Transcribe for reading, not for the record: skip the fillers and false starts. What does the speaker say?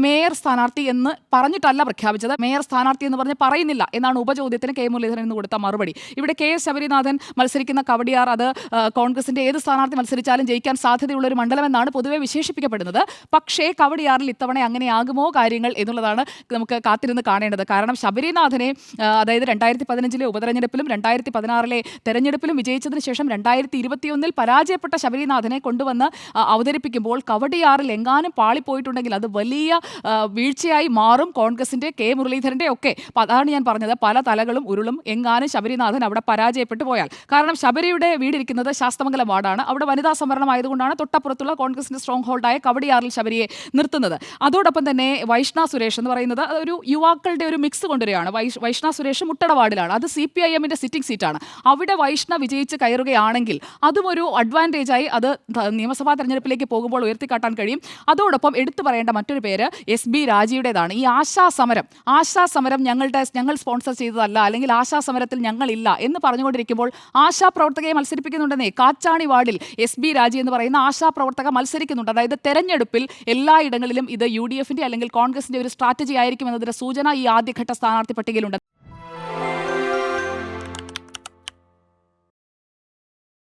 Mayor സ്ഥാനാർത്ഥി എന്ന് പറഞ്ഞിട്ടല്ല പ്രഖ്യാപിച്ചത്. മേയർ സ്ഥാനാർത്ഥി എന്ന് പറഞ്ഞ് പറയുന്നില്ല എന്നാണ് ഉപചോദ്യത്തിന് കെ മുരളീധരൻ എന്ന് കൊടുത്ത മറുപടി. ഇവിടെ കെ എസ് ശബരിനാഥൻ മത്സരിക്കുന്ന കവടിയാർ അത് കോൺഗ്രസിന്റെ ഏത് സ്ഥാനാർത്ഥി മത്സരിച്ചാലും ജയിക്കാൻ സാധ്യതയുള്ള ഒരു മണ്ഡലമെന്നാണ് പൊതുവെ വിശേഷിപ്പിക്കപ്പെടുന്നത്. പക്ഷേ കവടിയാറിൽ ഇത്തവണ അങ്ങനെയാകുമോ കാര്യങ്ങൾ എന്നുള്ളതാണ് നമുക്ക് കാത്തിരുന്ന് കാണേണ്ടത്. കാരണം ശബരിനാഥനെ അതായത് 2015 ഉപതെരഞ്ഞെടുപ്പിലും 2016 തെരഞ്ഞെടുപ്പിലും വിജയിച്ചതിന് ശേഷം 2021 പരാജയപ്പെട്ട ശബരിനാഥനെ കൊണ്ടുവന്ന് അവതരിപ്പിക്കുമ്പോൾ കവടിയാറിൽ എങ്ങാനും പാളിപ്പോയിട്ടുണ്ടെങ്കിൽ അത് വലിയ വീഴ്ചയായി മാറും കോൺഗ്രസിന്റെ കെ മുരളീധരന്റെ ഒക്കെ. അതാണ് ഞാൻ പറഞ്ഞത്, പല തലകളും ഉരുളും എങ്ങാനും ശബരിനാഥൻ അവിടെ പരാജയപ്പെട്ടു പോയാൽ. കാരണം ശബരിയുടെ വീടിരിക്കുന്നത് ശാസ്തമംഗലം വാർഡാണ്. അവിടെ വനിതാ സംവരണം ആയതുകൊണ്ടാണ് തൊട്ടപ്പുറത്തുള്ള കോൺഗ്രസിന്റെ സ്ട്രോങ് ഹോൾഡായ കവടിയാറിൽ ശബരിയെ നിർത്തുന്നത്. അതോടൊപ്പം തന്നെ വൈഷ്ണ സുരേഷ് എന്ന് പറയുന്നത് ഒരു യുവാക്കളുടെ ഒരു മിക്സ് കൊണ്ടുവരികയാണ്. വൈഷ്ണ സുരേഷ് മുട്ടട വാർഡിലാണ്, അത് CPIM-ന്റെ സിറ്റിംഗ് സീറ്റാണ്. അവിടെ വൈഷ്ണ വിജയിച്ച് കയറുകയാണെങ്കിൽ അതും ഒരു അഡ്വാൻറ്റേജായി അത് നിയമസഭാ തെരഞ്ഞെടുപ്പിലേക്ക് പോകുമ്പോൾ ഉയർത്തിക്കാട്ടാൻ കഴിയും. അതോടൊപ്പം എടുത്തു പറയേണ്ട മറ്റൊരു പേര് SB രാജിയുടേതാണ്. ഈ ആശാസമരം ഞങ്ങൾ സ്പോൺസർ ചെയ്തതല്ല, അല്ലെങ്കിൽ ആശാസമരത്തിൽ ഞങ്ങളില്ല എന്ന് പറഞ്ഞുകൊണ്ടിരിക്കുമ്പോൾ ആശാപ്രവർത്തകയെ മത്സരിപ്പിക്കുന്നുണ്ടെന്നേ. കാച്ചാണി വാർഡിൽ SB രാജി എന്ന് പറയുന്ന ആശാപ്രവർത്തക മത്സരിക്കുന്നുണ്ട്. അതായത് തെരഞ്ഞെടുപ്പിൽ എല്ലായിടങ്ങളിലും ഇത് UDF-ന്റെ അല്ലെങ്കിൽ കോൺഗ്രസിന്റെ ഒരു സ്ട്രാറ്റജി ആയിരിക്കും എന്നതിന്റെ സൂചന ഈ ആദ്യഘട്ട സ്ഥാനാർത്ഥി പട്ടികയിലുണ്ട്.